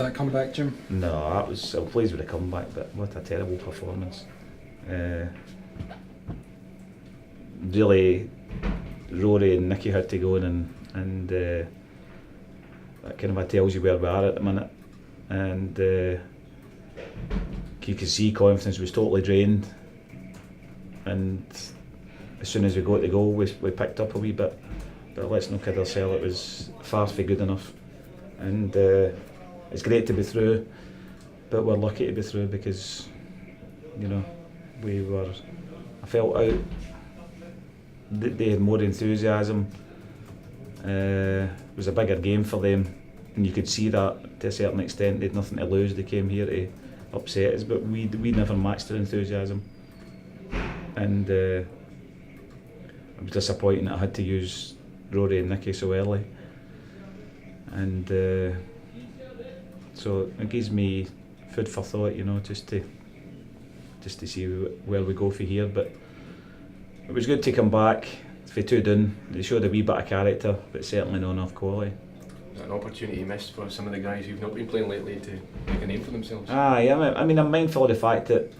that comeback, Jim? No, I was pleased with the comeback, but what a terrible performance. Really, Rory and Nicky had to go in and that kind of tells you where we are at the minute. And you could see confidence was totally drained. And as soon as we got the goal, we picked up a wee bit. But let's not kid ourselves, it was far from good enough. And it's great to be through, but we're lucky to be through because, you know, I felt out. They had more enthusiasm. It was a bigger game for them, and you could see that to a certain extent. They had nothing to lose. They came here to upset us, but we never matched their enthusiasm. And it was disappointing that I had to use Rory and Nicky so early. And so it gives me food for thought, you know, just to see where we go from here. But it was good to come back for 2 down. They showed a wee bit of character, but certainly not enough quality. Is that an opportunity missed for some of the guys who've not been playing lately to make a name for themselves? I mean, I'm mindful of the fact that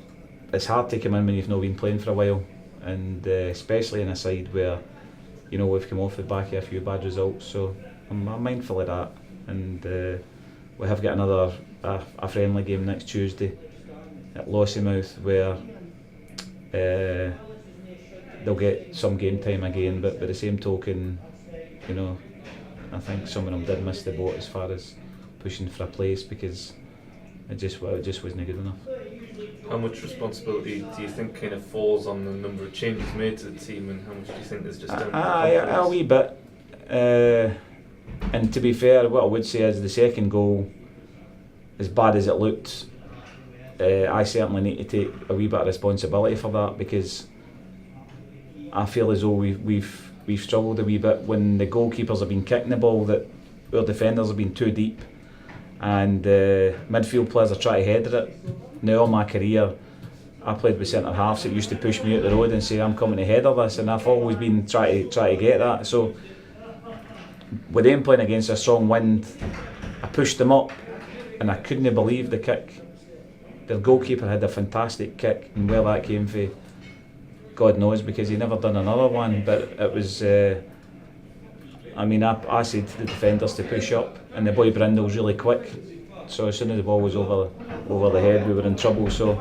it's hard to come in when you've not been playing for a while, and especially in a side where, you know, we've come off the back of a few bad results. So I'm mindful of that, and we have got another a friendly game next Tuesday at Lossiemouth where they'll get some game time again, but by the same token, you know, I think some of them did miss the boat as far as pushing for a place because it just wasn't good enough. How much responsibility do you think kind of falls on the number of changes made to the team, and how much do you think is just down to confidence? A wee bit. And to be fair, what I would say is the second goal, as bad as it looked, I certainly need to take a wee bit of responsibility for that because I feel as though we've struggled a wee bit when the goalkeepers have been kicking the ball, that our defenders have been too deep, and midfield players are trying to header it. Now, all my career, I played with centre halves that used to push me out the road and say I'm coming to header this, and I've always been trying to get that. So with them playing against a strong wind, I pushed them up, and I couldn't believe the kick. Their goalkeeper had a fantastic kick, and where that came from, God knows, because he never done another one. But it was, I mean, I said to the defenders to push up, and the boy Brindle's really quick. So as soon as the ball was over the head, we were in trouble. So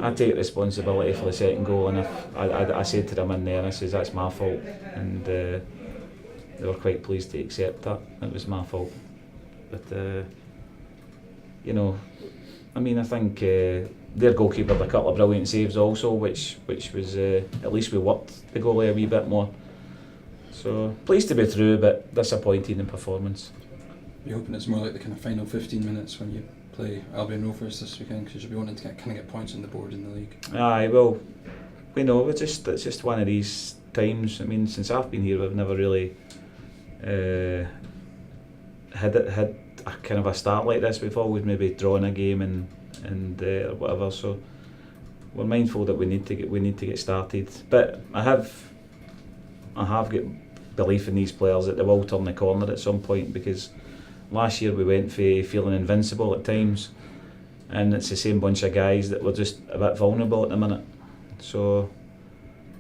I take responsibility for the second goal, and I said to them in there, I says that's my fault, and they were quite pleased to accept that it was my fault. But you know, I mean, I think their goalkeeper had a couple of brilliant saves also, which was at least we worked the goalie a wee bit more. So pleased to be through, but disappointed in performance. You're hoping it's more like the kind of final 15 minutes when you play Albion Rovers this weekend, because you'll be wanting to get points on the board in the league. Aye, well, we know it's just one of these times. I mean, since I've been here, we've never really had a kind of a start like this. We've always maybe drawn a game and whatever. So we're mindful that we need to get started. But I have got belief in these players that they will turn the corner at some point, because last year we went for feeling invincible at times, and it's the same bunch of guys that were just a bit vulnerable at the minute. So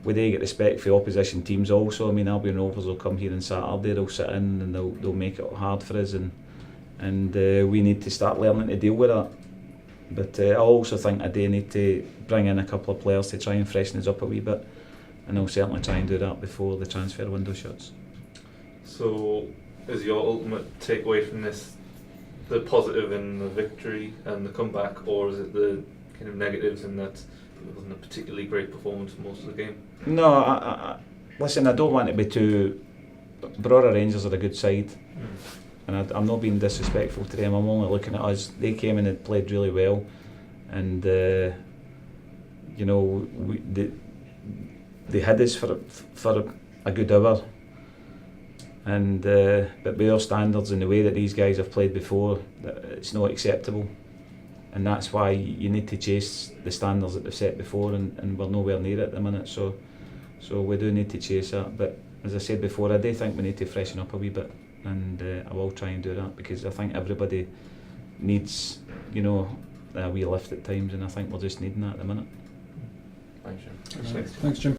we do get respect for opposition teams also. I mean, Albion Rovers will come here on Saturday, they'll sit in and they'll make it hard for us, and we need to start learning to deal with that. But I also think I do need to bring in a couple of players to try and freshen us up a wee bit, and I'll certainly try and do that before the transfer window shuts. So is your ultimate takeaway from this the positive in the victory and the comeback, or is it the kind of negatives in that it wasn't a particularly great performance for most of the game? No, listen, I don't want to be too... Brora Rangers are a good side, and I'm not being disrespectful to them. I'm only looking at us. They came in and played really well, and you know, they had us for a good hour. And but by our standards and the way that these guys have played before, it's not acceptable, and that's why you need to chase the standards that they've set before, and we're nowhere near it at the minute. So we do need to chase that. But as I said before, I do think we need to freshen up a wee bit, and I will try and do that, because I think everybody needs, you know, a wee lift at times, and I think we're just needing that at the minute. Thanks, Jim. Thanks, Jim.